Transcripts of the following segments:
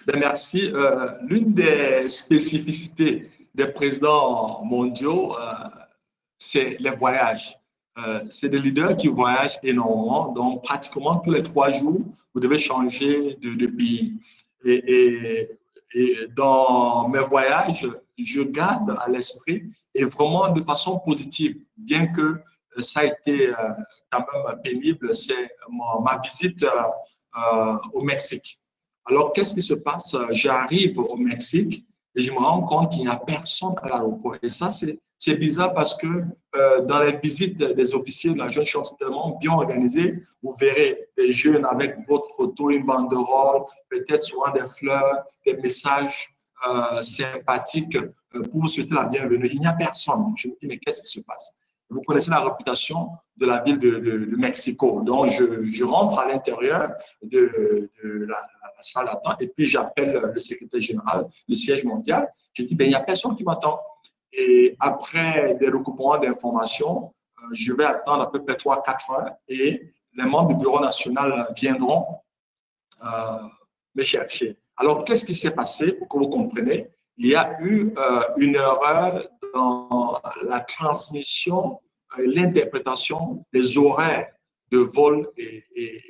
Ben, merci. L'une des spécificités des présidents mondiaux, c'est les voyages. C'est des leaders qui voyagent énormément, donc pratiquement tous les 3 jours, vous devez changer de pays. Et dans mes voyages, je garde à l'esprit et vraiment de façon positive, bien que ça a été quand même pénible, c'est ma visite au Mexique. Alors, qu'est-ce qui se passe? J'arrive au Mexique et je me rends compte qu'il n'y a personne à l'aéroport. Et ça, c'est bizarre parce que dans les visites des officiers de la jeune chambre, c'est tellement bien organisé. Vous verrez des jeunes avec votre photo, une banderole, peut-être souvent des fleurs, des messages sympathiques pour vous souhaiter la bienvenue. Il n'y a personne. Je me dis, mais qu'est-ce qui se passe? Vous connaissez la réputation de la ville de Mexico. Donc, je rentre à l'intérieur de la salle d'attente et puis j'appelle le secrétaire général, le siège mondial. Je dis, ben, il n'y a personne qui m'attend. Et après des recoupements d'informations, je vais attendre à peu près 3-4 heures et les membres du bureau national viendront me chercher. Alors, qu'est-ce qui s'est passé pour que vous compreniez? Il y a eu une erreur dans la transmission et l'interprétation des horaires de vol et des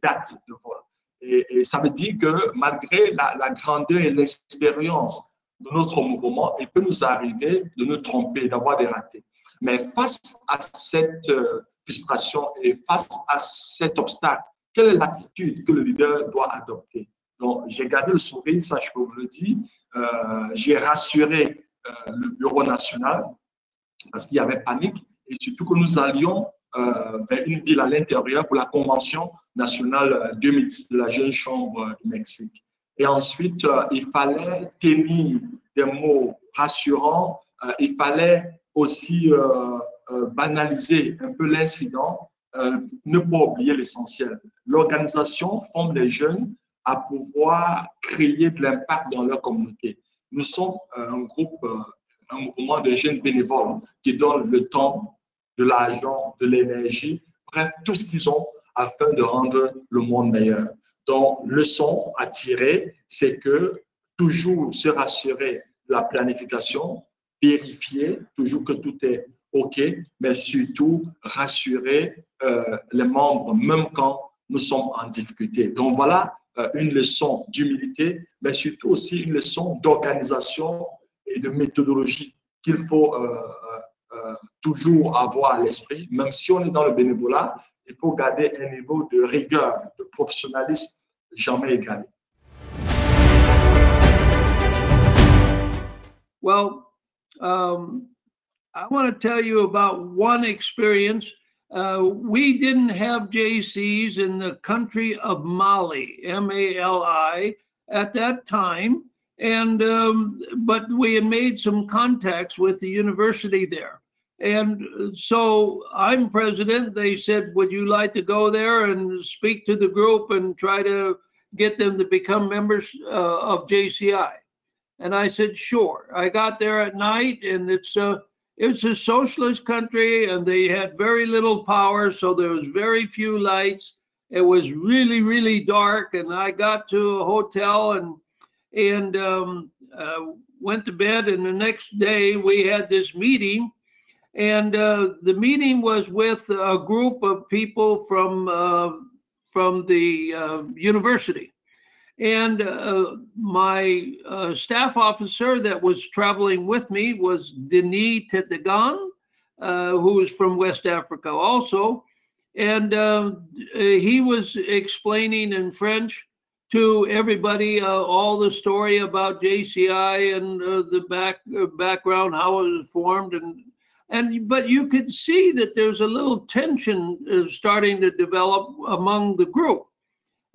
dates de vol. Et ça veut dire que malgré la grandeur et l'expérience de notre mouvement, il peut nous arriver de nous tromper, d'avoir des ratés. Mais face à cette frustration et face à cet obstacle, quelle est l'attitude que le leader doit adopter? Donc, j'ai gardé le sourire, ça je peux vous le dire. J'ai rassuré le bureau national parce qu'il y avait panique et surtout que nous allions vers une ville à l'intérieur pour la convention nationale 2010 de la jeune chambre du Mexique. Et ensuite, il fallait tenir des mots rassurants, il fallait aussi banaliser un peu l'incident, ne pas oublier l'essentiel. L'organisation forme les jeunes à pouvoir créer de l'impact dans leur communauté. Nous sommes un groupe, un mouvement de jeunes bénévoles qui donnent le temps, de l'argent, de l'énergie, bref, tout ce qu'ils ont afin de rendre le monde meilleur. Donc, leçon à tirer, c'est que toujours se rassurer de la planification, vérifier toujours que tout est OK, mais surtout rassurer les membres, même quand nous sommes en difficulté. Donc, voilà une leçon d'humilité, mais surtout aussi une leçon d'organisation et de méthodologie qu'il faut toujours avoir à l'esprit. Même si on est dans le bénévolat, il faut garder un niveau de rigueur, de professionnalisme jamais égalé. Well, I want to tell you about one experience. We didn't have JCs in the country of Mali, M-A-L-I, at that time, and but we had made some contacts with the university there. And so I'm president. They said, would you like to go there and speak to the group and try to get them to become members of JCI? And I said, sure. I got there at night, and it's a socialist country, and they had very little power, so there was very few lights. It was really, really dark, and I got to a hotel and went to bed, and the next day we had this meeting. And the meeting was with a group of people from the university. And my staff officer that was traveling with me was Denis Tetegan, who was from West Africa also. And he was explaining in French to everybody all the story about JCI and the background, how it was formed, but you could see that there's a little tension starting to develop among the group.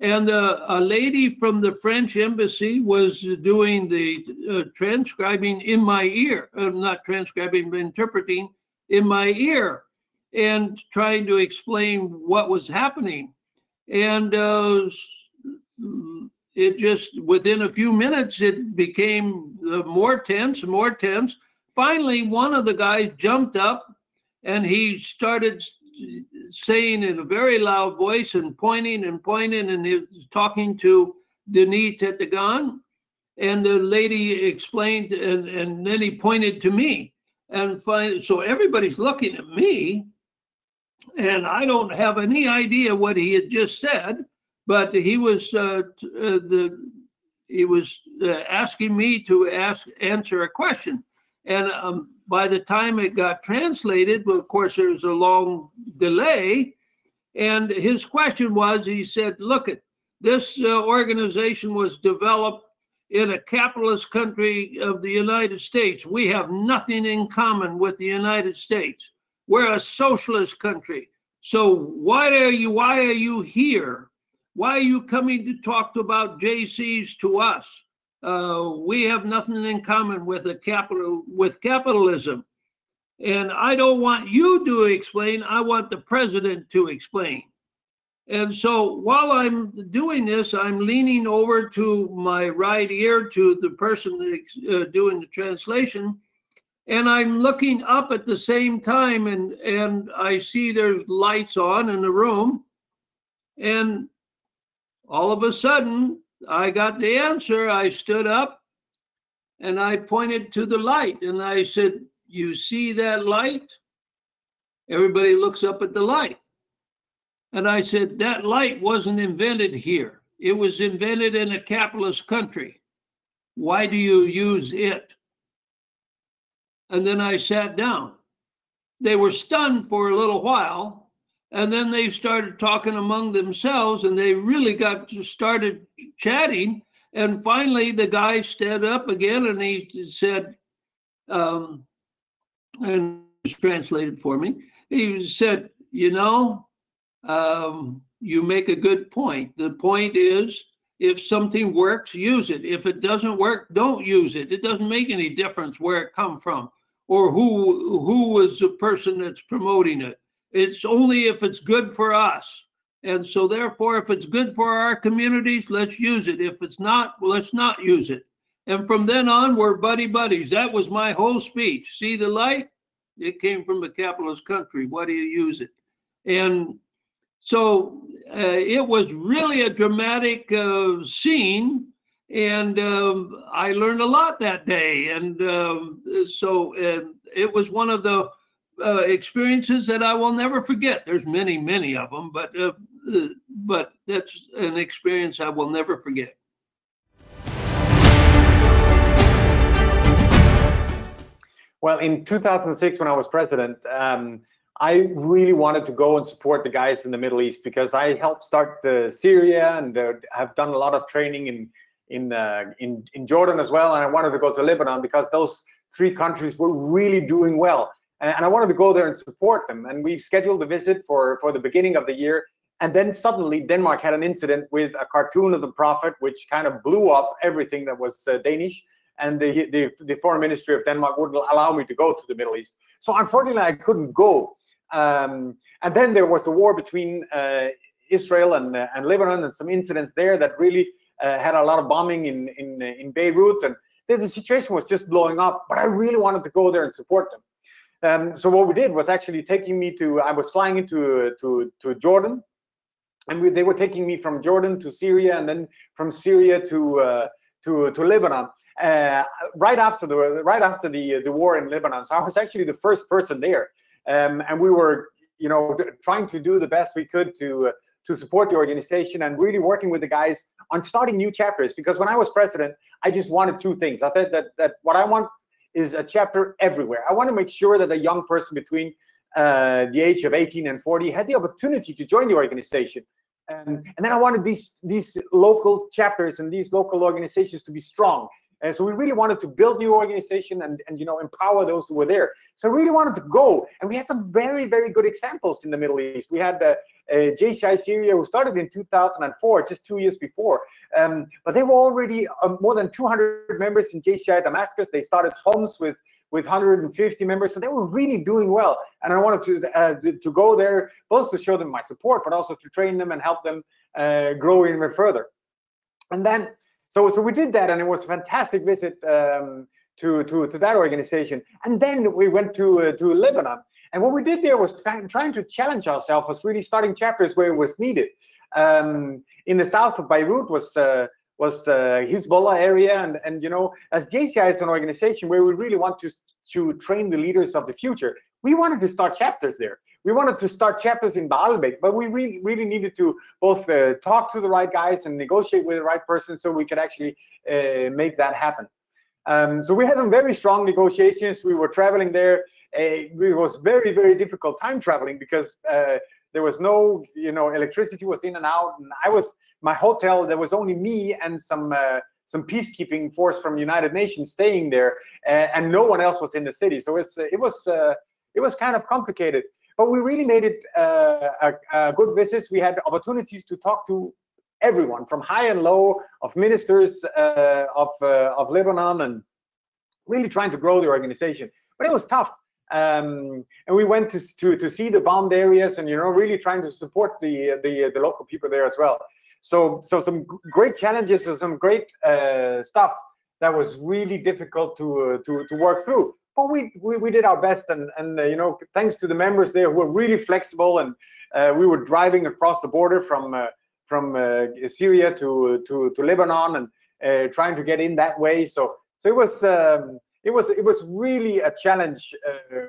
And a lady from the French embassy was doing the transcribing in my ear, not transcribing, but interpreting in my ear and trying to explain what was happening. And it just, within a few minutes, it became more tense and more tense. Finally, one of the guys jumped up and he started saying in a very loud voice and pointing, and he was talking to Denis Tetegan. And the lady explained, and then he pointed to me. And so everybody's looking at me, and I don't have any idea what he had just said, but he was asking me to answer a question. And by the time it got translated, well, of course, there's a long delay. And his question was, he said, look, this organization was developed in a capitalist country of the United States. We have nothing in common with the United States. We're a socialist country. So why are you here? Why are you coming to talk about JCs to us? We have nothing in common with capitalism. And I don't want you to explain, I want the president to explain. And so while I'm doing this, I'm leaning over to my right ear to the person doing the translation, and I'm looking up at the same time, and I see there's lights on in the room, and all of a sudden, I got the answer. I stood up, and I pointed to the light, and I said, you see that light? Everybody looks up at the light. And I said, that light wasn't invented here. It was invented in a capitalist country. Why do you use it? And then I sat down. They were stunned for a little while, and then they started talking among themselves, and they really started chatting. And finally, the guy stood up again, and he said, and it was translated for me. He said, you know, you make a good point. The point is, if something works, use it. If it doesn't work, don't use it. It doesn't make any difference where it come from or who was the person that's promoting it. It's only if it's good for us. And so therefore, if it's good for our communities, let's use it. If it's not, well, let's not use it. And from then on, we're buddies. That was my whole speech. See the light? It came from a capitalist country. Why do you use it? And so it was really a dramatic scene, and I learned a lot that day. And so it was one of the experiences that I will never forget. There's many of them, but that's an experience I will never forget. Well, in 2006, when I was president, I really wanted to go and support the guys in the Middle East because I helped start Syria and have done a lot of training in Jordan as well. And I wanted to go to Lebanon because those three countries were really doing well. And I wanted to go there and support them. And we scheduled a visit for the beginning of the year. And then suddenly Denmark had an incident with a cartoon of the prophet, which kind of blew up everything that was Danish. And the foreign ministry of Denmark wouldn't allow me to go to the Middle East. So unfortunately, I couldn't go. And then there was a war between Israel and Lebanon, and some incidents there that really had a lot of bombing in Beirut. And the situation was just blowing up, but I really wanted to go there and support them. So what we did was actually taking me to, I was flying into Jordan, and they were taking me from Jordan to Syria, and then from Syria to Lebanon. Right after the war in Lebanon. So I was actually the first person there, and we were, you know, trying to do the best we could to support the organization and really working with the guys on starting new chapters. Because when I was president, I just wanted two things. I thought that what I want is a chapter everywhere. I want to make sure that a young person between the age of 18 and 40 had the opportunity to join the organization. And then I wanted these local chapters and these local organizations to be strong. And so we really wanted to build new organization and you know, empower those who were there. So I really wanted to go, and we had some very good examples in the Middle East. We had JCI Syria, who started in 2004, just 2 years before. But they were already more than 200 members in JCI Damascus. They started homes with 150 members, so they were really doing well. And I wanted to go there, both to show them my support, but also to train them and help them grow even further. And then, so we did that, and it was a fantastic visit to that organization. And then we went to Lebanon, and what we did there was trying to challenge ourselves, was really starting chapters where it was needed. In the south of Beirut was was Hezbollah area, and you know, as JCI is an organization where we really want to train the leaders of the future, we wanted to start chapters there. We wanted to start chapters in Baalbek, but we really needed to both talk to the right guys and negotiate with the right person so we could actually make that happen. So we had some very strong negotiations. We were traveling there. It was very difficult time traveling because there was no, you know, electricity was in and out, and my hotel, there was only me and some peacekeeping force from United Nations staying there, and no one else was in the city. So it was kind of complicated, but we really made it a good visit. We had opportunities to talk to everyone from high and low, of ministers of Lebanon, and really trying to grow the organization. But it was tough. And we went to see the bombed areas, and you know, really trying to support the local people there as well. So some great challenges and some great stuff that was really difficult to work through. But we did our best, and you know, thanks to the members there who were really flexible, and we were driving across the border from Syria to Lebanon, and trying to get in that way. So it was really a challenge,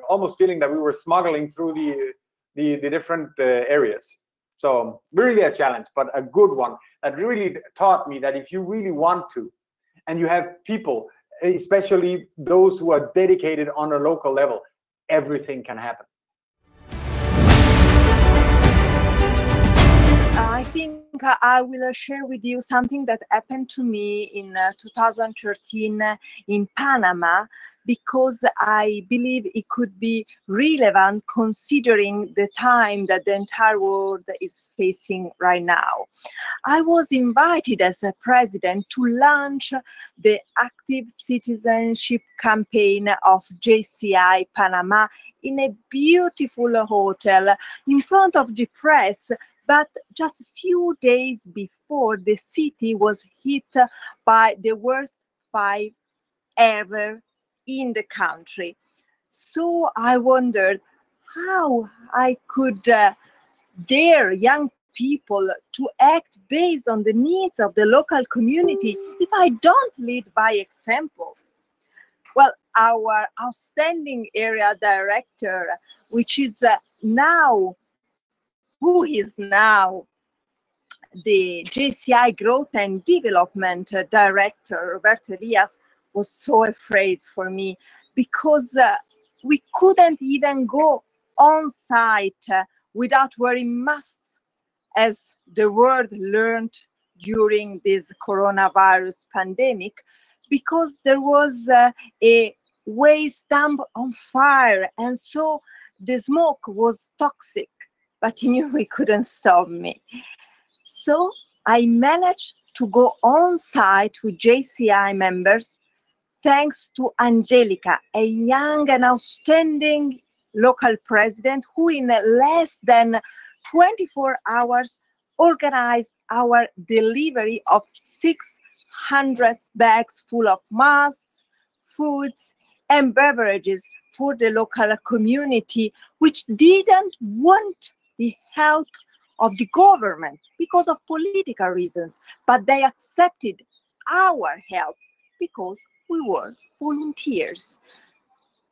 almost feeling that we were smuggling through the different areas. So really a challenge, but a good one that really taught me that if you really want to, and you have people, especially those who are dedicated on a local level, everything can happen. I think I will share with you something that happened to me in 2013 in Panama, because I believe it could be relevant considering the time that the entire world is facing right now. I was invited as a president to launch the active citizenship campaign of JCI Panama in a beautiful hotel in front of the press. But just a few days before, the city was hit by the worst fire ever in the country. So I wondered how I could dare young people to act based on the needs of the local community if I don't lead by example. Well, our outstanding area director, which is who is now the JCI Growth and Development Director, Roberto Elias, was so afraid for me, because we couldn't even go on site without wearing masks, as the world learned during this coronavirus pandemic, because there was a waste dump on fire, and so the smoke was toxic. But he knew he couldn't stop me. So I managed to go on site with JCI members, thanks to Angelica, a young and outstanding local president who in less than 24 hours organized our delivery of 600 bags full of masks, foods, and beverages for the local community, which didn't want the help of the government because of political reasons, but they accepted our help because we were volunteers.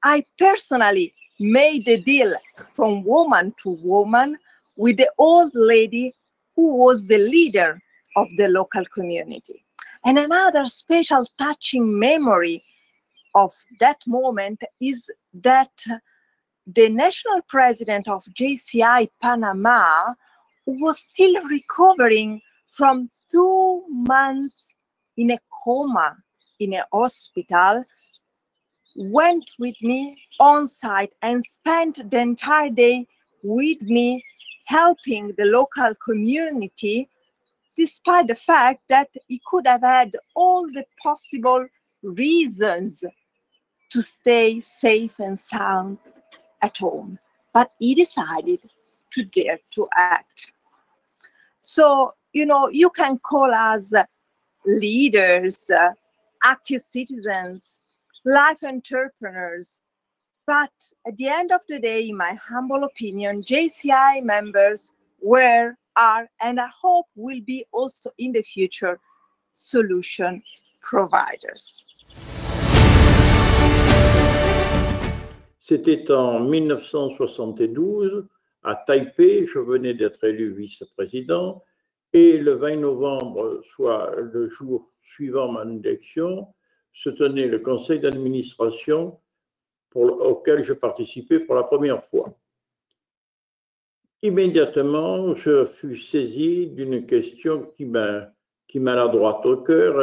I personally made the deal from woman to woman with the old lady who was the leader of the local community. And another special touching memory of that moment is that the national president of JCI Panama, who was still recovering from 2 months in a coma in a hospital, went with me on site and spent the entire day with me, helping the local community, despite the fact that he could have had all the possible reasons to stay safe and sound at home, but he decided to dare to act. So, you know, you can call us leaders, active citizens, life entrepreneurs, but at the end of the day, in my humble opinion, JCI members were, are, and I hope will be also in the future, solution providers. C'était en 1972, à Taipei, je venais d'être élu vice-président, et le 20 novembre, soit le jour suivant mon élection, se tenait le conseil d'administration auquel je participais pour la première fois. Immédiatement, je fus saisi d'une question qui m'a droit au cœur.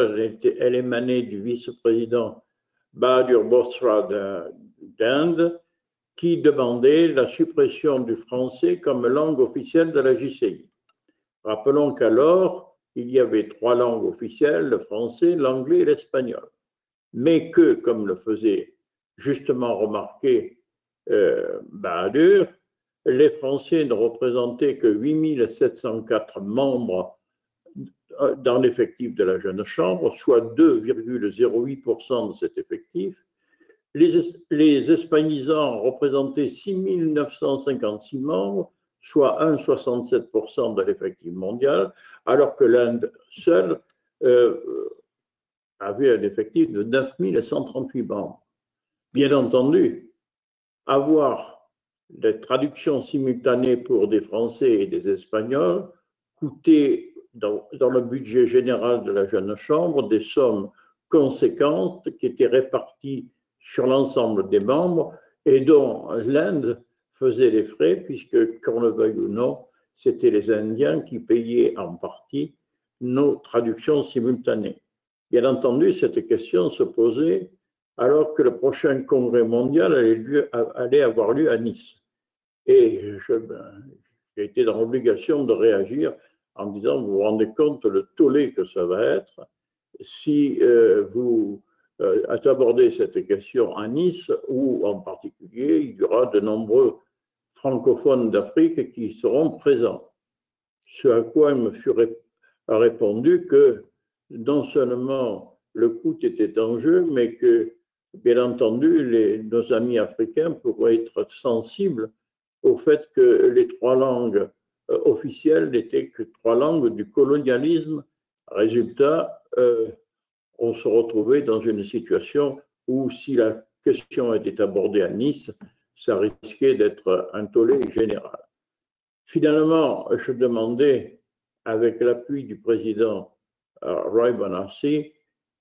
Elle émanait du vice-président Bahadur Bosra d'Inde, qui demandait la suppression du français comme langue officielle de la JCI. Rappelons qu'alors, il y avait 3 langues officielles, le français, l'anglais et l'espagnol. Mais que, comme le faisait justement remarquer Bahadur, les Français ne représentaient que 8 704 membres dans l'effectif de la jeune chambre, soit 2,08% de cet effectif. Les Hispanisants représentaient 6 956 membres, soit 1,67% de l'effectif mondial, alors que l'Inde seule avait un effectif de 9 138 membres. Bien entendu, avoir des traductions simultanées pour des Français et des Espagnols coûtait dans le budget général de la jeune chambre des sommes conséquentes qui étaient réparties sur l'ensemble des membres et dont l'Inde faisait les frais, puisque, qu'on le veuille ou non, c'était les Indiens qui payaient en partie nos traductions simultanées. Bien entendu, cette question se posait alors que le prochain congrès mondial allait avoir lieu à Nice. Et j'ai été dans l'obligation de réagir en disant, vous vous rendez compte le tollé que ça va être si vous abordez cette question à Nice, où en particulier il y aura de nombreux francophones d'Afrique qui seront présents. Ce à quoi il me fut répondu que non seulement le coût était en jeu, mais que, bien entendu, nos amis africains pourraient être sensibles au fait que les 3 langues officielles n'étaient que 3 langues du colonialisme. Résultat, on se retrouvait dans une situation où, si la question était abordée à Nice, ça risquait d'être un tollé général. Finalement, je demandais, avec l'appui du président Roy Bonassi,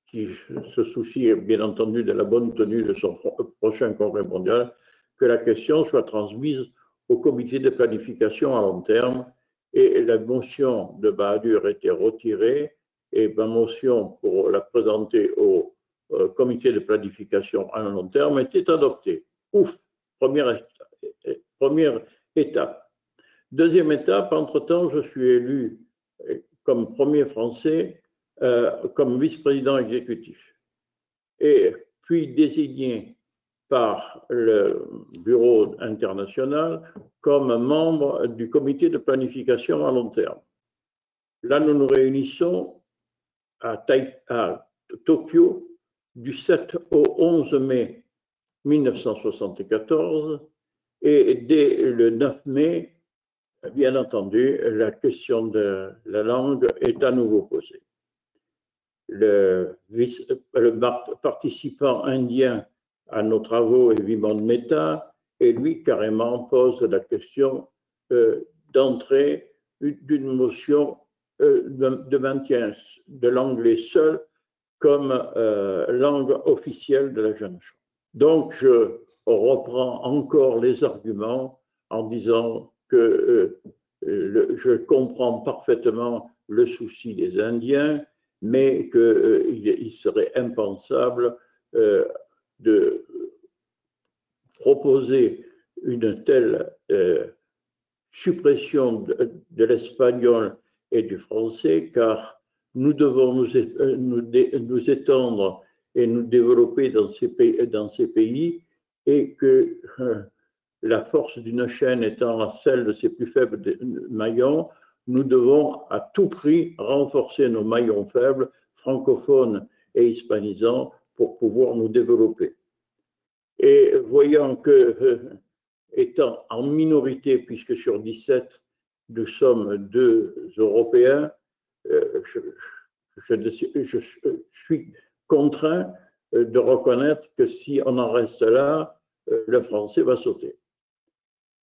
qui se soucie bien entendu de la bonne tenue de son prochain congrès mondial, que la question soit transmise au comité de planification à long terme, et la motion de Bahadur était retirée et ma motion pour la présenter au comité de planification à long terme était adoptée. Ouf, première étape. Deuxième étape, entre-temps, je suis élu comme premier Français, comme vice-président exécutif, et puis désigné par le Bureau international comme membre du comité de planification à long terme. Là, nous nous réunissons à Tokyo du 7 au 11 mai 1974 et dès le 9 mai, bien entendu, la question de la langue est à nouveau posée. Le participant indien à nos travaux est Vimon Mehta, et lui carrément pose la question d'entrée d'une motion de maintien de l'anglais seul comme langue officielle de la jeune chambre. Donc je reprends encore les arguments en disant que je comprends parfaitement le souci des Indiens, mais qu'il serait impensable de proposer une telle suppression de l'espagnol et du français, car nous devons nous étendre et nous développer dans ces pays, et que la force d'une chaîne étant celle de ses plus faibles maillons, nous devons à tout prix renforcer nos maillons faibles, francophones et hispanisants, pour pouvoir nous développer. Et voyant que, étant en minorité, puisque sur 17, nous sommes 2 Européens, je suis contraint de reconnaître que si on en reste là, le français va sauter.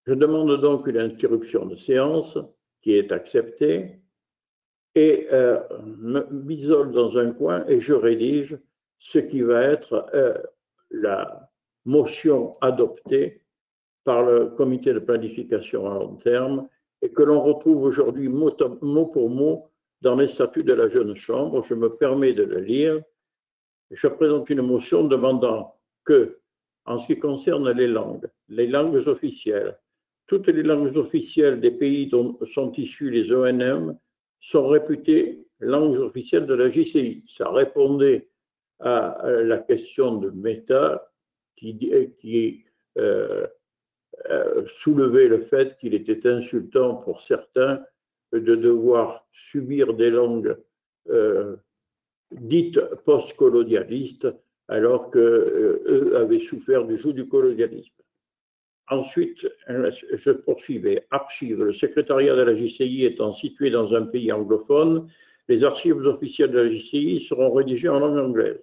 Je demande donc une interruption de séance qui est acceptée et m'isole dans un coin et je rédige ce qui va être la motion adoptée par le comité de planification à long terme et que l'on retrouve aujourd'hui mot pour mot dans les statuts de la jeune chambre. Je me permets de le lire. Je présente une motion demandant que, en ce qui concerne les langues officielles, toutes les langues officielles des pays dont sont issus les ONM sont réputées langues officielles de la JCI. Ça répondait à la question de méta qui soulevait le fait qu'il était insultant pour certains de devoir subir des langues dites post-colonialistes alors qu'eux avaient souffert du joug du colonialisme. Ensuite, je poursuivais. Archives. Le secrétariat de la JCI étant situé dans un pays anglophone, les archives officielles de la JCI seront rédigées en langue anglaise.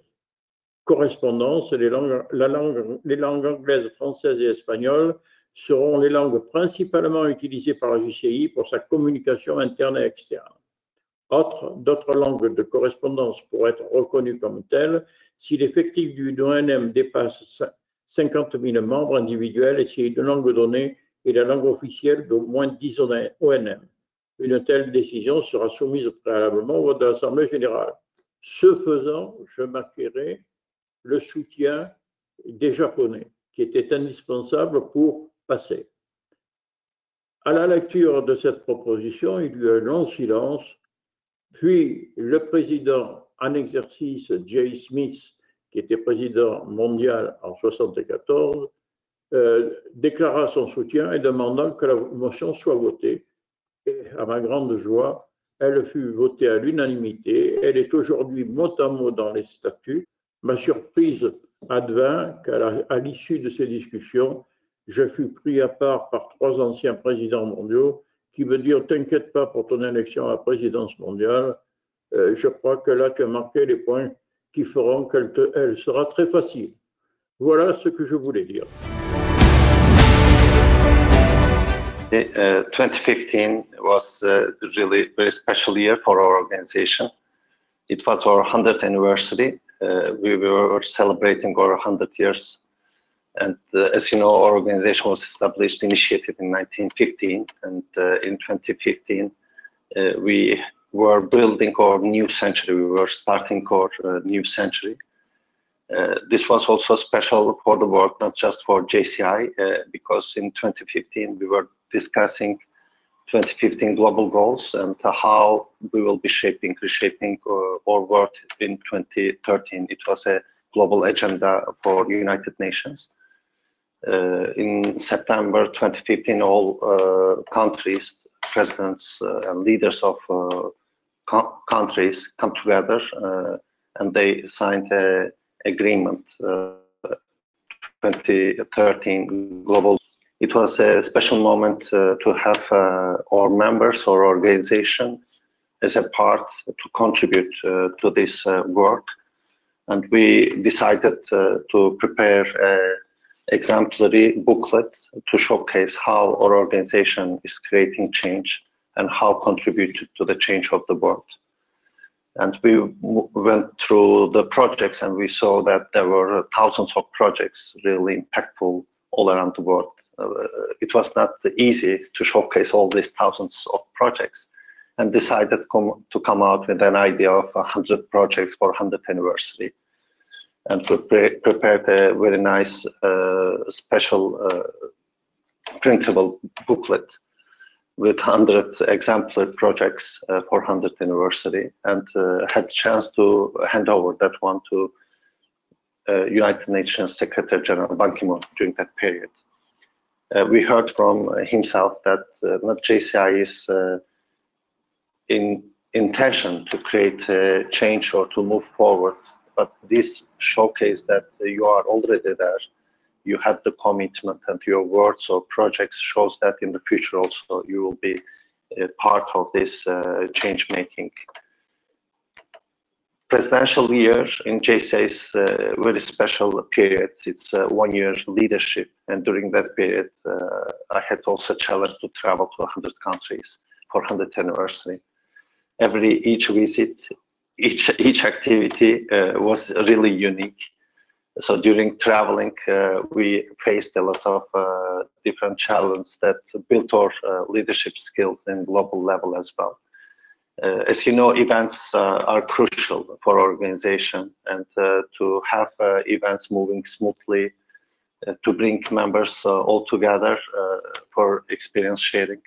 Correspondance. Les langues anglaises, françaises et espagnoles seront les langues principalement utilisées par la JCI pour sa communication interne et externe. D'autres langues de correspondance pourraient être reconnues comme telles si l'effectif du ONM dépasse 50 000 membres individuels et si une langue donnée est la langue officielle d'au moins 10 ONM. Une telle décision sera soumise préalablement au vote de l'Assemblée générale. Ce faisant, je m'acquérais le soutien des Japonais, qui était indispensable pour passer. À la lecture de cette proposition, il y eut un long silence, puis le président en exercice, J. Smith, qui était président mondial en 1974, déclara son soutien et demandant que la motion soit votée. Et à ma grande joie, elle fut votée à l'unanimité. Elle est aujourd'hui mot à mot dans les statuts. Ma surprise advint qu'à l'issue de ces discussions, je fus pris à part par 3 anciens présidents mondiaux qui me dirent « T'inquiète pas pour ton élection à la présidence mondiale, je crois que là tu as marqué les points qui feront qu'elle sera très facile. » Voilà ce que je voulais dire. 2015 was a really very special year for our organization. It was our 100th anniversary. We were celebrating our 100 years. And as you know, our organization was established, initiated in 1915. And in 2015, we were building our new century. We were starting our new century. This was also special for the work, not just for JCI, because in 2015, we were discussing 2015 global goals and how we will be reshaping our work in 2013. It was a global agenda for United Nations. In September 2015, all countries, presidents and leaders of countries come together and they signed an agreement, 2013 global. It was a special moment to have our members or organization as a part to contribute to this work. And we decided to prepare an exemplary booklet to showcase how our organization is creating change and how contributed to the change of the world. And we went through the projects and we saw that there were thousands of projects really impactful all around the world. It was not easy to showcase all these thousands of projects and decided to come out with an idea of 100 projects for 100th anniversary. And we prepared a very nice special printable booklet with 100 exemplary projects for 100th anniversary, and had the chance to hand over that one to United Nations Secretary General Ban Ki-moon during that period. We heard from himself that not JCI is in intention to create a change or to move forward, but this showcase that you are already there. You had the commitment, and your words or projects shows that in the future also you will be a part of this change making. presidential year in JCI is a very special period. It's a 1-year leadership, and during that period, I had also a challenge to travel to 100 countries for 100th anniversary. Each visit, each activity was really unique. So during traveling, we faced a lot of different challenges that built our leadership skills in global level as well. As you know, events are crucial for organization, and to have events moving smoothly, to bring members all together for experience sharing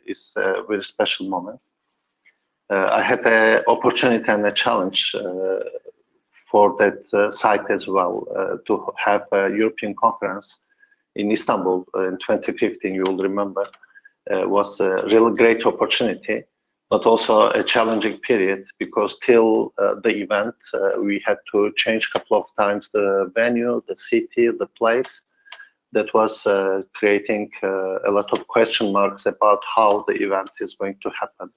is a very special moment. I had an opportunity and a challenge for that site as well, to have a European conference in Istanbul in 2015, you will remember. Was a really great opportunity, but also a challenging period, because till the event, we had to change a couple of times the venue, the city, the place. That was creating a lot of question marks about how the event is going to happen.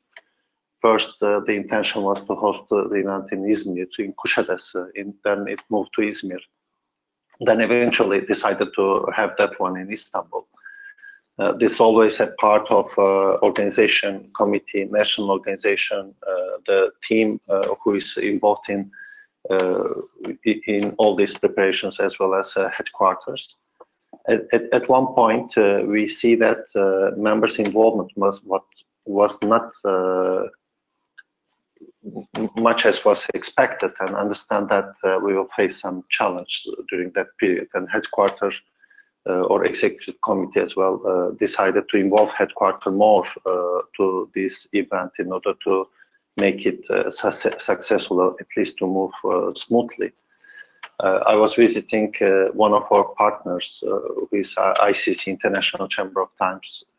First, the intention was to host the event in Izmir, in Kuşadası, then it moved to Izmir. Then eventually decided to have that one in Istanbul. This always a part of organization committee, national organization, the team who is involved in all these preparations, as well as headquarters. At one point, we see that members' involvement was not much as was expected, and understand that we will face some challenge during that period. And headquarters or executive committee as well decided to involve headquarters more to this event in order to make it successful, at least to move smoothly. I was visiting one of our partners, who is ICC International Chamber of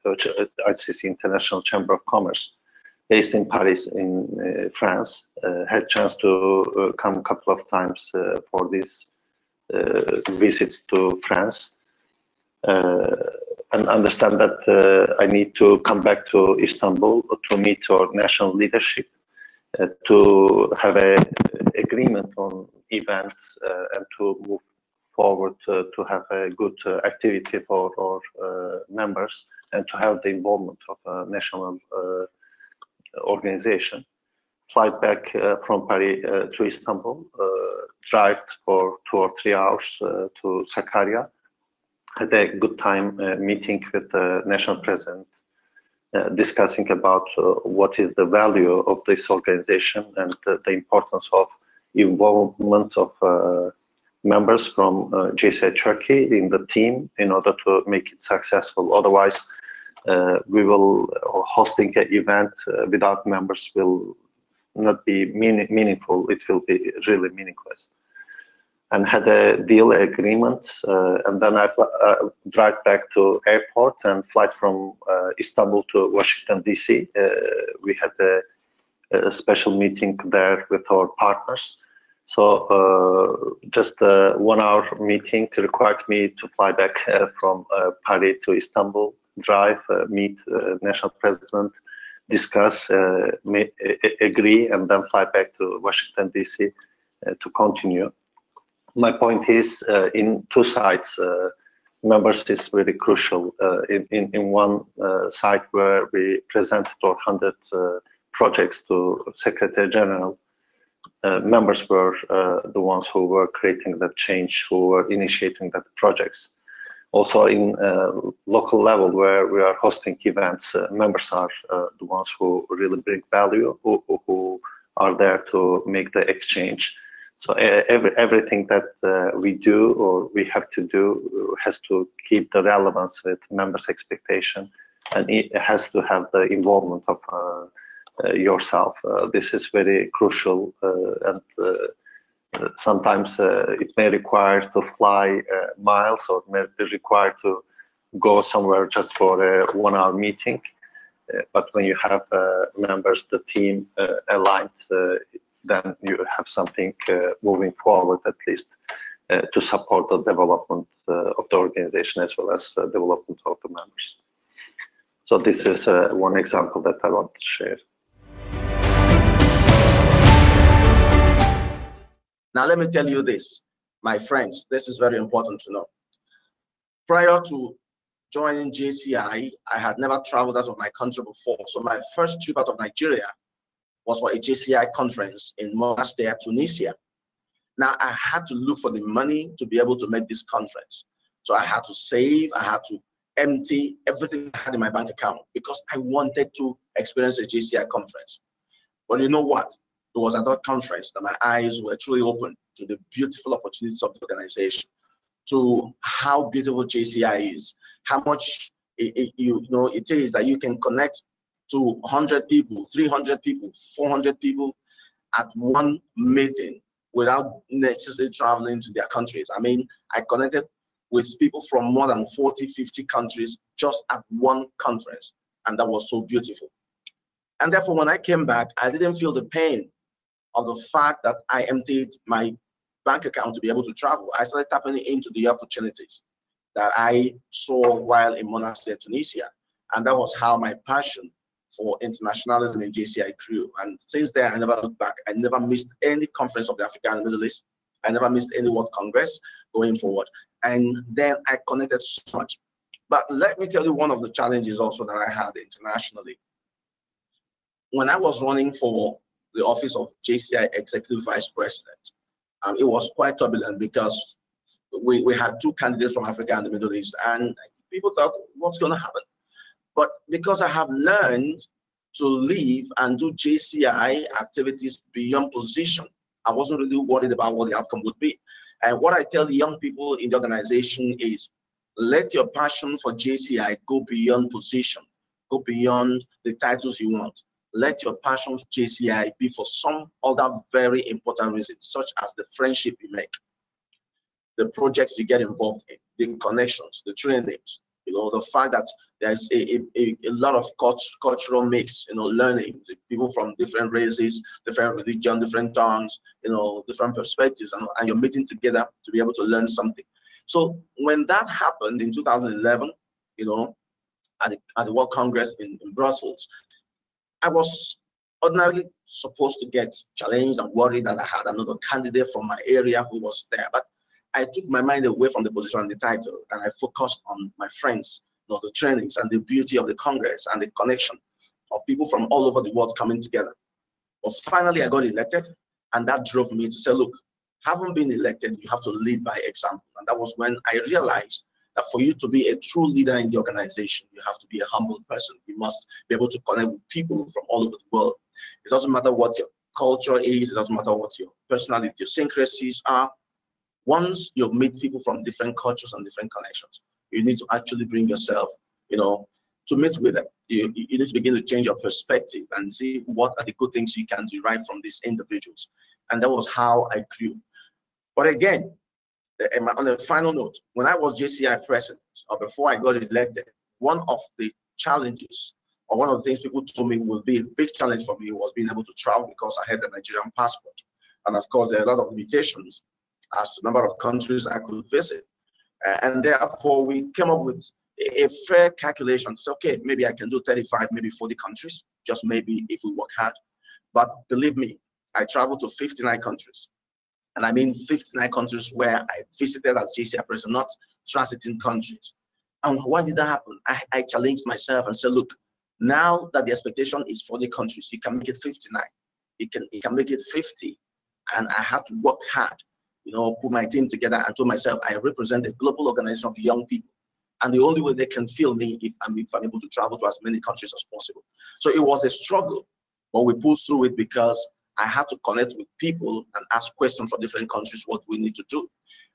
ICC International Chamber of Commerce, based in Paris, in France. Had chance to come a couple of times for these visits to France, and understand that I need to come back to Istanbul to meet our national leadership, to have an agreement on events, and to move forward to have a good activity for our members, and to have the involvement of a national organization. Flight back from Paris to Istanbul, drive for 2 or 3 hours to Sakarya. Had a good time meeting with the national president, discussing about what is the value of this organization, and the importance of involvement of members from JCI Turkey in the team in order to make it successful. Otherwise, we will hosting an event without members will not be meaningful. It will be really meaningless. And had a deal agreement, and then I drive back to airport and flight from Istanbul to Washington DC. We had a special meeting there with our partners. So just a 1-hour meeting required me to fly back from Paris to Istanbul, drive, meet national president, discuss, agree, and then fly back to Washington DC to continue. My point is, in two sides, members is very crucial. In one side where we presented our 100 projects to Secretary General, members were the ones who were creating that change, who were initiating that projects. Also in local level where we are hosting events, members are the ones who really bring value, who are there to make the exchange. So everything that we do or we have to do has to keep the relevance with members' expectation, and it has to have the involvement of yourself. This is very crucial, and sometimes it may require to fly miles, or may be required to go somewhere just for a 1-hour meeting. But when you have members, the team aligned, then you have something moving forward, at least to support the development of the organization as well as development of the members. So this is one example that I want to share. Now, let me tell you this, my friends, this is very important to know. Prior to joining JCI, I had never traveled out of my country before. So my first trip out of Nigeria was for a JCI conference in Monastir, Tunisia. Now, I had to look for the money to be able to make this conference. So I had to save, I had to empty everything I had in my bank account because I wanted to experience a JCI conference. But you know what? It was at that conference that my eyes were truly opened to the beautiful opportunities of the organization, to how beautiful JCI is, how much it is that you can connect to 100 people, 300 people, 400 people at one meeting without necessarily traveling to their countries. I mean, I connected with people from more than 40, 50 countries just at one conference, and that was so beautiful. And therefore, when I came back, I didn't feel the pain of the fact that I emptied my bank account to be able to travel. I started tapping into the opportunities that I saw while in Monastir, Tunisia. And that was how my passion for internationalism in JCI grew. And since then, I never looked back. I never missed any conference of the Africa and Middle East. I never missed any World Congress going forward. And then I connected so much. But let me tell you one of the challenges also that I had internationally. When I was running for the office of JCI Executive Vice President, it was quite turbulent because we had two candidates from Africa and the Middle East, and people thought, what's going to happen? But because I have learned to leave and do JCI activities beyond position, I wasn't really worried about what the outcome would be. And what I tell the young people in the organization is, let your passion for JCI go beyond position, go beyond the titles you want. Let your passion for JCI be for some other very important reasons, such as the friendship you make, the projects you get involved in, the connections, the trainings, the fact that there's a lot of cultural mix, learning, people from different races, different religions, different tongues, different perspectives, and you're meeting together to be able to learn something. So when that happened in 2011, at the World Congress in Brussels, I was ordinarily supposed to get challenged and worried that I had another candidate from my area who was there. But I took my mind away from the position and the title, and I focused on my friends, the trainings and the beauty of the Congress and the connection of people from all over the world coming together. But finally, I got elected, and that drove me to say, look, having been elected, you have to lead by example. And that was when I realized that for you to be a true leader in the organization, you have to be a humble person. You must be able to connect with people from all over the world. It doesn't matter what your culture is, it doesn't matter what your personality, your idiosyncrasies are. Once you meet people from different cultures and different connections, you need to actually bring yourself, to meet with them. You need to begin to change your perspective and see what are the good things you can derive from these individuals. And that was how I grew. But again, on a final note, when I was JCI president, or before I got elected, one of the challenges, or one of the things people told me would be a big challenge for me, was being able to travel because I had a Nigerian passport. And of course, there are a lot of limitations as to the number of countries I could visit. And therefore, we came up with a fair calculation. So, okay, maybe I can do 35, maybe 40 countries, just maybe if we work hard. But believe me, I traveled to 59 countries. And I mean 59 countries where I visited as JCI president, not transiting countries. And why did that happen? I challenged myself and said, look, now that the expectation is 40 countries, you can make it 59. You can make it 50. And I had to work hard, put my team together and told myself I represent a global organization of young people. And the only way they can feel me if I'm able to travel to as many countries as possible. So it was a struggle, but we pulled through it because I had to connect with people and ask questions from different countries what we need to do.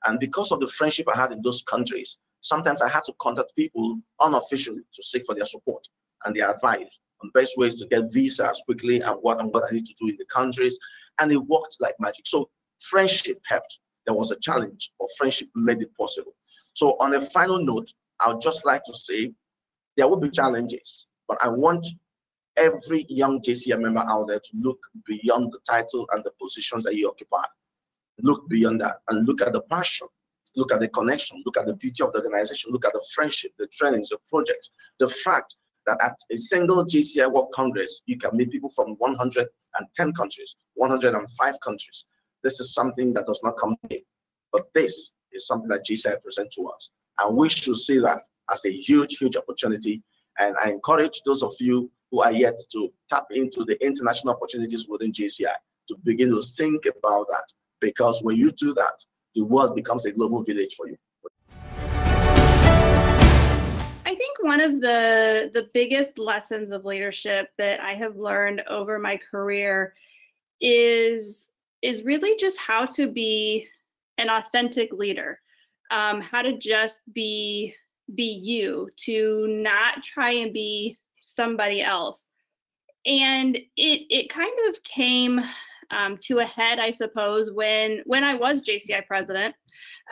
And because of the friendship I had in those countries, sometimes I had to contact people unofficially to seek for their support and their advice on best ways to get visas quickly and what I need to do in the countries. And it worked like magic. So friendship helped. There was a challenge, but friendship made it possible. So on a final note, I would just like to say there will be challenges, but I want every young JCI member out there to look beyond the title and the positions that you occupy. Look beyond that and look at the passion, look at the connection, look at the beauty of the organization, look at the friendship, the trainings, the projects, the fact that at a single JCI World Congress, you can meet people from 110 countries, 105 countries. this is something that does not come in. But this is something that JCI presents to us. And we should see that as a huge, huge opportunity. And I encourage those of you who are yet to tap into the international opportunities within JCI to begin to think about that. Because when you do that, the world becomes a global village for you. I think one of the biggest lessons of leadership that I have learned over my career is really just how to be an authentic leader, how to just be you, to not try and be somebody else. And it kind of came to a head, I suppose, when I was JCI president.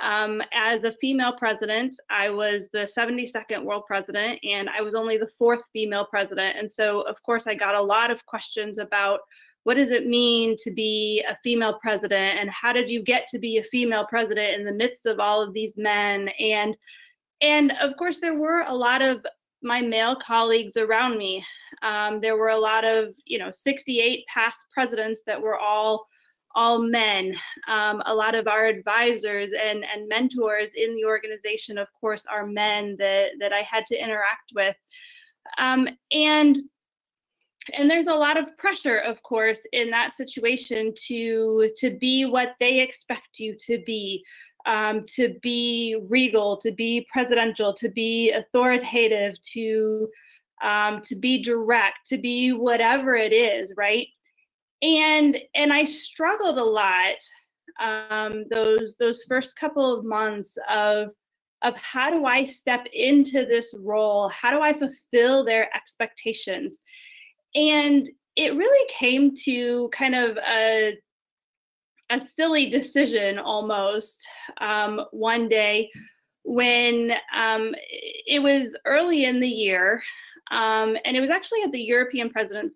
As a female president, I was the 72nd world president, and I was only the 4th female president. And so, of course, I got a lot of questions about what does it mean to be a female president, and how did you get to be a female president in the midst of all of these men? And of course, there were a lot of my male colleagues around me. There were a lot of, 68 past presidents that were all men. A lot of our advisors and mentors in the organization, of course, are men that I had to interact with. And there's a lot of pressure, of course, in that situation to be what they expect you to be regal, to be presidential, to be authoritative, to be direct, to be whatever it is, right? And I struggled a lot those first couple of months of how do I step into this role? How do I fulfill their expectations? And it really came to kind of a silly decision almost one day when it was early in the year, and it was actually at the European Presidents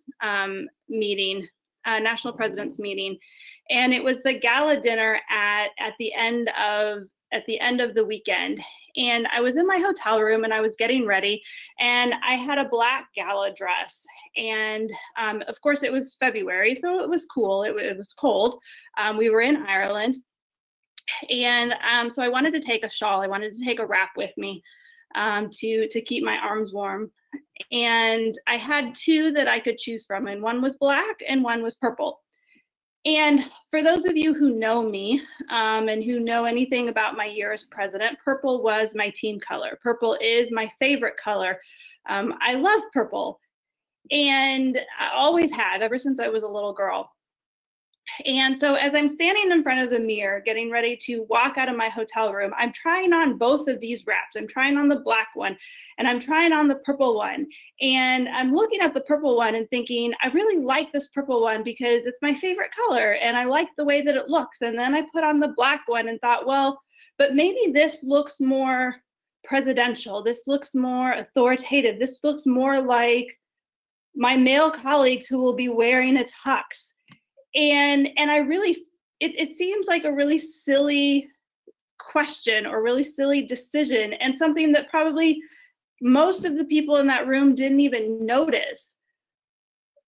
meeting, National Presidents meeting, and it was the gala dinner at the end of the weekend. And I was in my hotel room and I was getting ready, and I had a black gala dress. And of course it was February, so it was cool. It was cold. We were in Ireland. And so I wanted to take a shawl. I wanted to take a wrap with me to keep my arms warm. And I had 2 that I could choose from, and one was black and one was purple. And for those of you who know me and who know anything about my year as president, purple was my team color. Purple is my favorite color. I love purple, and I always have ever since I was a little girl. And so as I'm standing in front of the mirror, getting ready to walk out of my hotel room, I'm trying on both of these wraps. I'm trying on the black one and I'm trying on the purple one. And I'm looking at the purple one and thinking, I really like this purple one because it's my favorite color and I like the way that it looks. And then I put on the black one and thought, well, but maybe this looks more presidential. This looks more authoritative. This looks more like my male colleagues who will be wearing a tux. And I really, it seems like a really silly question or really silly decision, and something that probably most of the people in that room didn't even notice.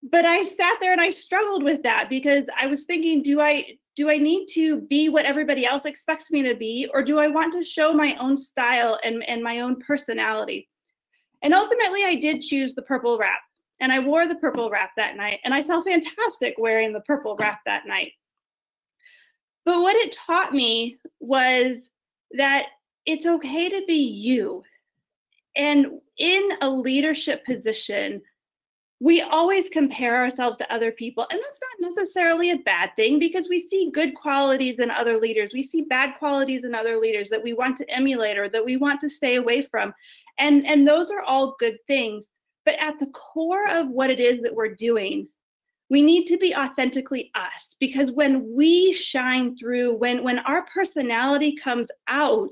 But I sat there and I struggled with that because I was thinking, do I need to be what everybody else expects me to be, or do I want to show my own style and my own personality? And ultimately I did choose the purple wrap. And I wore the purple wrap that night, and I felt fantastic wearing the purple wrap that night. But what it taught me was that it's okay to be you. And in a leadership position, we always compare ourselves to other people, and that's not necessarily a bad thing because we see good qualities in other leaders. We see bad qualities in other leaders that we want to emulate or that we want to stay away from. And those are all good things. But at the core of what it is that we're doing, we need to be authentically us, because when we shine through, when our personality comes out,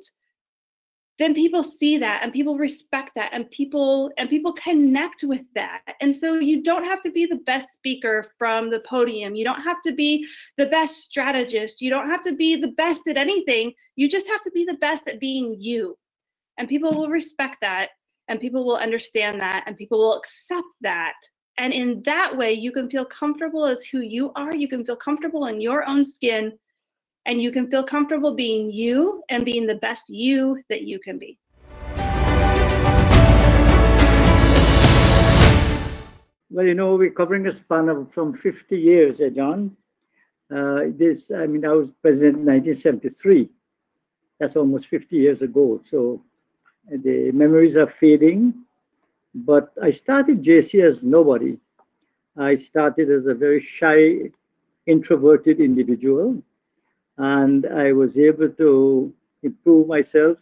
then people see that and people respect that and people connect with that. And so you don't have to be the best speaker from the podium. You don't have to be the best strategist. You don't have to be the best at anything. You just have to be the best at being you. And people will respect that. And people will understand that, and people will accept that. And in that way, you can feel comfortable as who you are. You can feel comfortable in your own skin, and you can feel comfortable being you and being the best you that you can be. Well, you know, we're covering a span of some 50 years, John. I was president in 1973. That's almost 50 years ago. So the memories are fading. But I started JC as nobody. I started as a very shy, introverted individual. And I was able to improve myself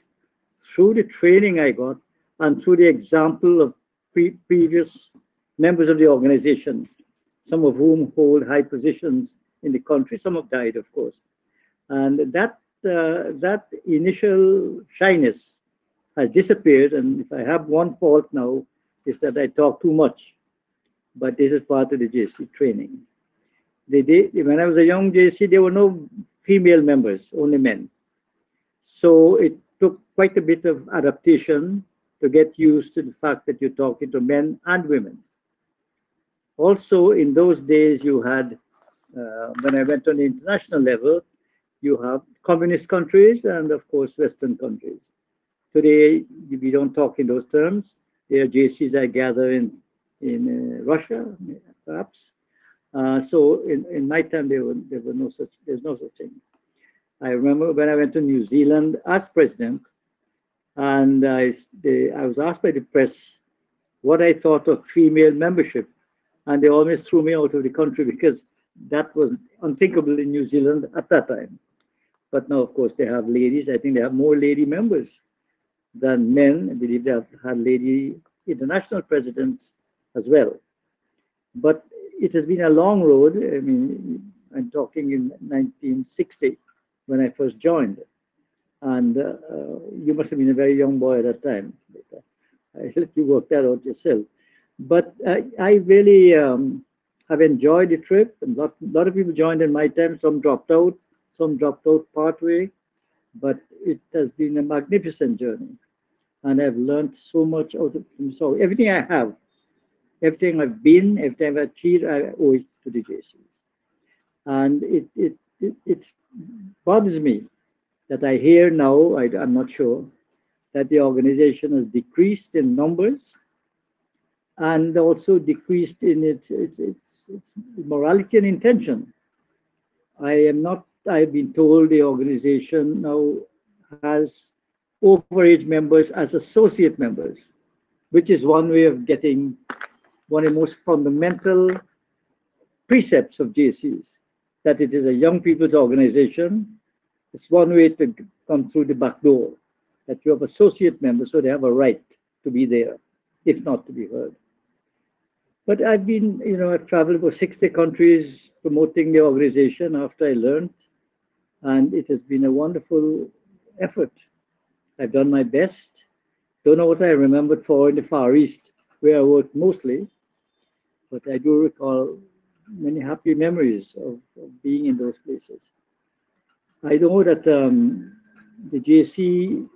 through the training I got and through the example of previous members of the organization, some of whom hold high positions in the country. Some have died, of course. And that initial shyness has disappeared. And if I have one fault now, is that I talk too much. But this is part of the JC training. When I was a young JC, there were no female members, only men. So it took quite a bit of adaptation to get used to the fact that you're talking to men and women. Also, in those days, you had, when I went on the international level, you have communist countries and, of course, Western countries. Today, we don't talk in those terms. There are JCs I gather in Russia, perhaps. So in my time, there's no such thing. I remember when I went to New Zealand as president, and I was asked by the press what I thought of female membership. And they always threw me out of the country because that was unthinkable in New Zealand at that time. But now, of course, they have ladies. I think they have more lady members than men. I believe they have had lady international presidents as well. But it has been a long road. I mean, I'm talking in 1960 when I first joined. And you must have been a very young boy at that time. I'll let you work that out yourself. But I really have enjoyed the trip. A lot of people joined in my time. Some dropped out partway. But it has been a magnificent journey. And I've learned so much out of it. So everything I have, everything I've been, everything I've achieved, I owe it to the JCs. And it bothers me that I hear now, I'm not sure, that the organization has decreased in numbers and also decreased in its morality and intention. I've been told the organization now has overage members as associate members, which is one way of getting one of the most fundamental precepts of JCs, that it is a young people's organization. It's one way to come through the back door, that you have associate members, so they have a right to be there, if not to be heard. But I've been, I've traveled over 60 countries promoting the organization after I learned, and it has been a wonderful effort. I've done my best. Don't know what I remembered for in the Far East, where I worked mostly, but I do recall many happy memories of being in those places. I know that the JC,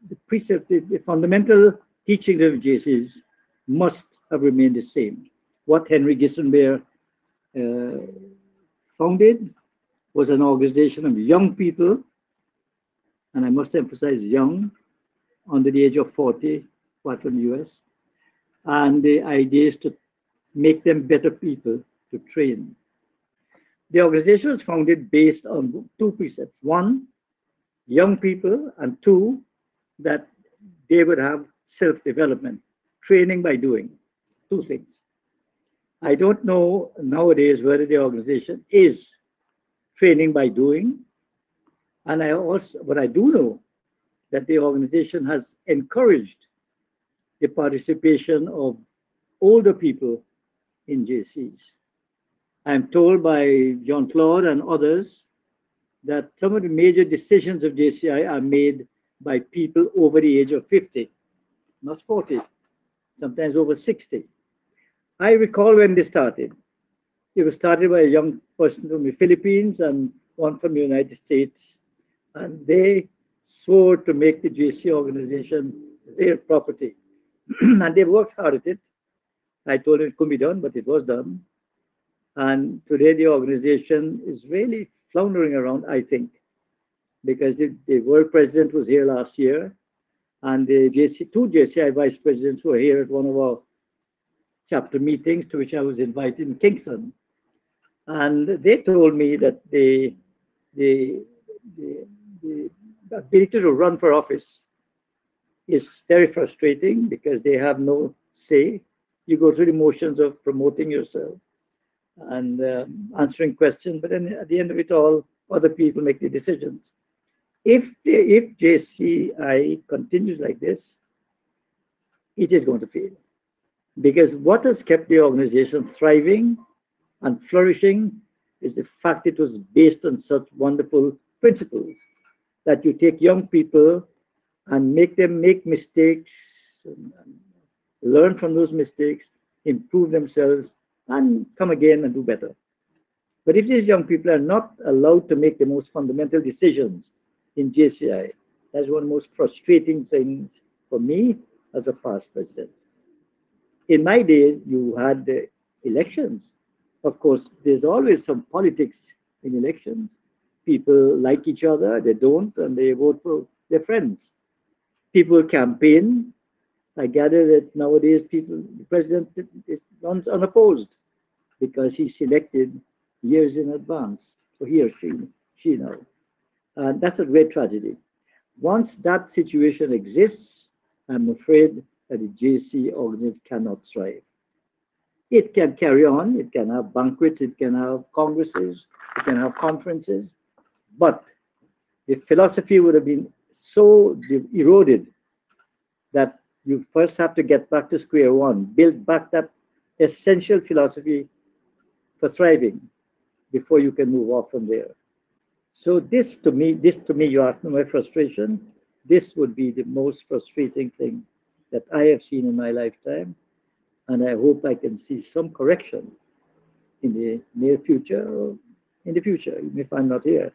the precept, the fundamental teaching of JCs must have remained the same. What Henry Gissenbehr founded was an organization of young people, and I must emphasize young, under the age of 40, apart from the US. And the idea is to make them better people, to train. The organization was founded based on two precepts. One, young people, and two, that they would have self-development, training by doing. Two things. I don't know nowadays whether the organization is training by doing. And but I do know that the organization has encouraged the participation of older people in JCs. I'm told by Jean-Claude and others that some of the major decisions of JCI are made by people over the age of 50, not 40, sometimes over 60. I recall when they started. It was started by a young person from the Philippines and one from the United States. And they swore to make the JC organization their property. And they worked hard at it. I told them it couldn't be done, but it was done. And today the organization is really floundering around, I think. because the world president was here last year, and the two JCI vice presidents were here at one of our chapter meetings to which I was invited in Kingston. And they told me that the ability to run for office is very frustrating because they have no say. You go through the motions of promoting yourself and answering questions, but then at the end of it all, other people make the decisions. If JCI continues like this, it is going to fail. Because what has kept the organization thriving and flourishing is the fact it was based on such wonderful principles that you take young people and make them make mistakes, and learn from those mistakes, improve themselves, and come again and do better. But if these young people are not allowed to make the most fundamental decisions in JCI, that's one of the most frustrating things for me as a past president. In my day, you had the elections. Of course, there's always some politics in elections. People like each other, they don't, and they vote for their friends. People campaign. I gather that nowadays the president runs unopposed because he's selected years in advance. So he or she now. And that's a great tragedy. Once that situation exists, I'm afraid that the JC organization cannot thrive. It can carry on, it can have banquets, it can have congresses, it can have conferences, but the philosophy would have been so eroded that you first have to get back to square one, build back that essential philosophy for thriving before you can move off from there. So this to me, you asked me my frustration, this would be the most frustrating thing that I have seen in my lifetime. And I hope I can see some correction in the near future or in the future, even if I'm not here.